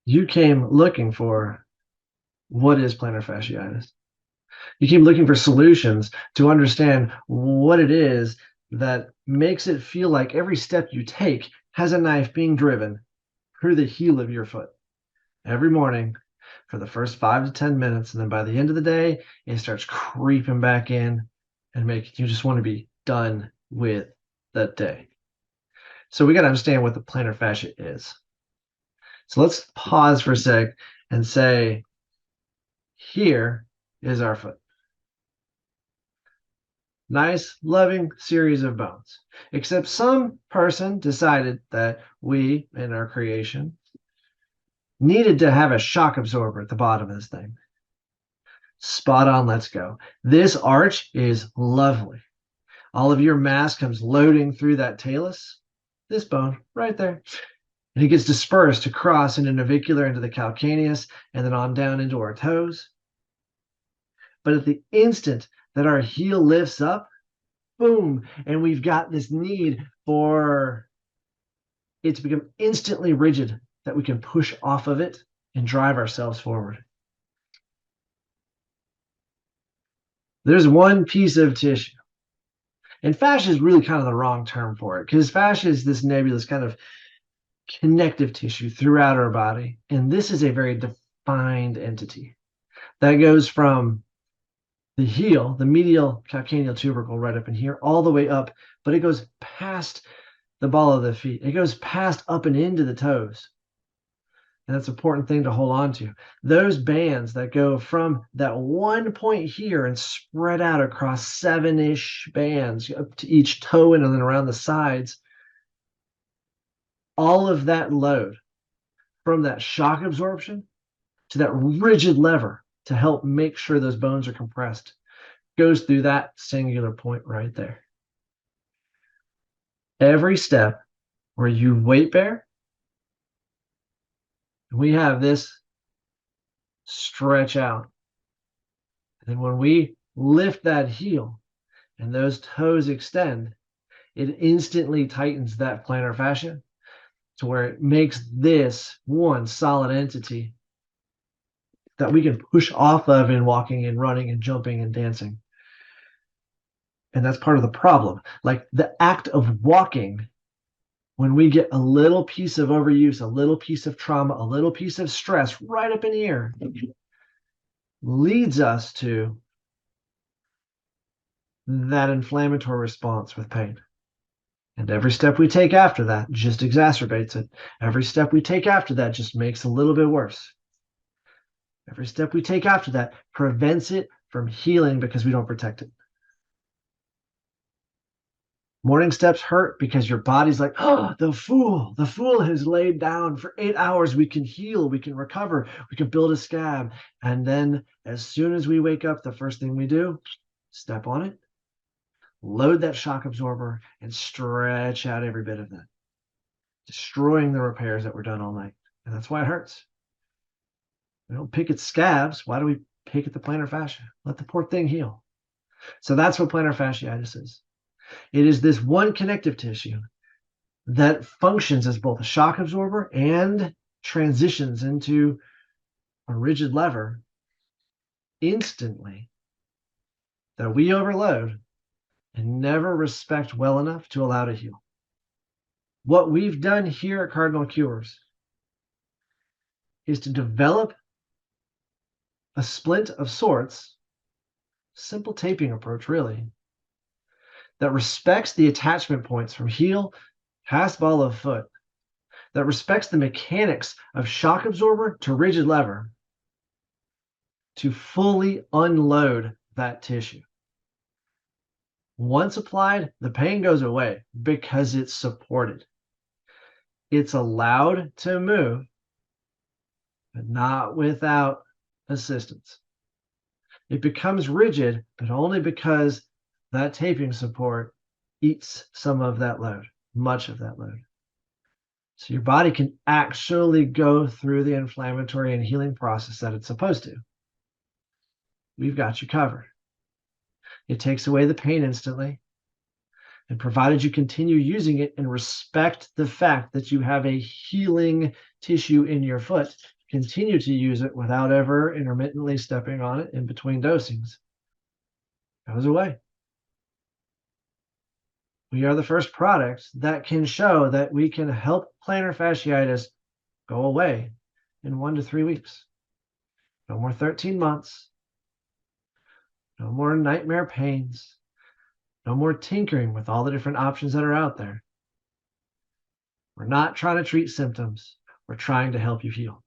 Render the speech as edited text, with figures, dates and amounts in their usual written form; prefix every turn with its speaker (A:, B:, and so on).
A: You came looking for what is plantar fasciitis. You came looking for solutions to understand what it is that makes it feel like every step you take has a knife being driven through the heel of your foot every morning for the first 5 to 10 minutes. And then by the end of the day, it starts creeping back in and making you just want to be done with that day. So we got to understand what the plantar fascia is. So let's pause for a sec and say, here is our foot. Nice, loving series of bones. Except some person decided that we, in our creation, needed to have a shock absorber at the bottom of this thing. Spot on, let's go. This arch is lovely. All of your mass comes loading through that talus, this bone right there. And it gets dispersed across into navicular, into the calcaneus, and then on down into our toes. But at the instant that our heel lifts up, boom, and we've got this need for it to become instantly rigid that we can push off of it and drive ourselves forward. There's one piece of tissue, and fascia is really kind of the wrong term for it, because fascia is this nebulous kind of connective tissue throughout our body, and this is a very defined entity that goes from the heel, the medial calcaneal tubercle right up in here, all the way up, but it goes past the ball of the feet. It goes past up and into the toes. And that's an important thing to hold on to. Those bands that go from that one point here and spread out across 7-ish bands up to each toe and then around the sides, all of that load from that shock absorption to that rigid lever to help make sure those bones are compressed goes through that singular point right there. Every step where you weight bear, we have this stretch out. And then when we lift that heel and those toes extend, it instantly tightens that plantar fascia to where it makes this one solid entity that we can push off of in walking and running and jumping and dancing. And that's part of the problem. Like the act of walking, when we get a little piece of overuse, a little piece of trauma, a little piece of stress right up in here, leads us to that inflammatory response with pain. And every step we take after that just exacerbates it. Every step we take after that just makes it a little bit worse. Every step we take after that prevents it from healing because we don't protect it. Morning steps hurt because your body's like, oh, the fool has laid down for 8 hours. We can heal, we can recover, we can build a scab. And then as soon as we wake up, the first thing we do, step on it, load that shock absorber, and stretch out every bit of that, destroying the repairs that were done all night. And that's why it hurts. We don't pick at scabs. Why do we pick at the plantar fascia? Let the poor thing heal. So that's what plantar fasciitis is. It is this one connective tissue that functions as both a shock absorber and transitions into a rigid lever instantly that we overload and never respect well enough to allow to heal. What we've done here at Cardinal Cures is to develop a splint of sorts, simple taping approach really, that respects the attachment points from heel past ball of foot, that respects the mechanics of shock absorber to rigid lever to fully unload that tissue. Once applied, the pain goes away because it's supported. It's allowed to move, but not without assistance. It becomes rigid, but only because that taping support eats some of that load, much of that load. So your body can actually go through the inflammatory and healing process that it's supposed to. We've got you covered. It takes away the pain instantly. And provided you continue using it and respect the fact that you have a healing tissue in your foot, continue to use it without ever intermittently stepping on it in between dosings. It goes away. We are the first product that can show that we can help plantar fasciitis go away in 1 to 3 weeks. No more 13 months. No more nightmare pains. No more tinkering with all the different options that are out there. We're not trying to treat symptoms. We're trying to help you heal.